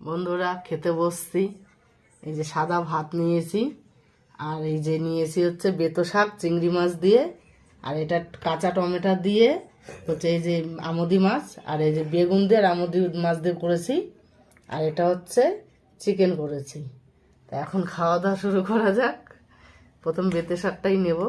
বন্ধুরা খেতে বসছি। এই যে সাদা ভাত নিয়েছি, আর এই যে নিয়েছি হচ্ছে বেতো শাক চিংড়ি মাছ দিয়ে, আর এটা কাঁচা টমেটো দিয়ে হচ্ছে এই যে আমুদি মাছ, আর এই যে বেগুন দিয়ে আর আমুদি মাছ দিয়ে করেছি, আর এটা হচ্ছে চিকেন করেছি। তা এখন খাওয়া দাওয়া শুরু করা যাক। প্রথম বেতে শাকটাই নেব।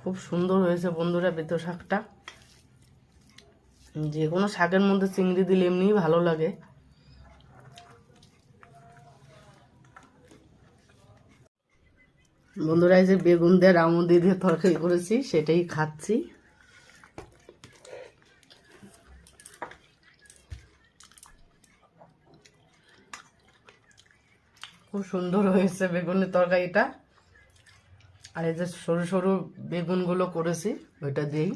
খুব সুন্দর হয়েছে বন্ধুরা বেতো শাকটা। যে কোনো শাকের মধ্যে চিংড়ি দিলে এমনিই ভালো লাগে। বন্ধুরা এই যে বেগুন দিয়ে আমুদি দিয়ে তরকারি করেছি, সেটাই খাচ্ছি। খুব সুন্দর হয়েছে বেগুনের তরকারিটা। আর এই যে সরু সরু বেগুনগুলো করেছি ওইটা দিয়েই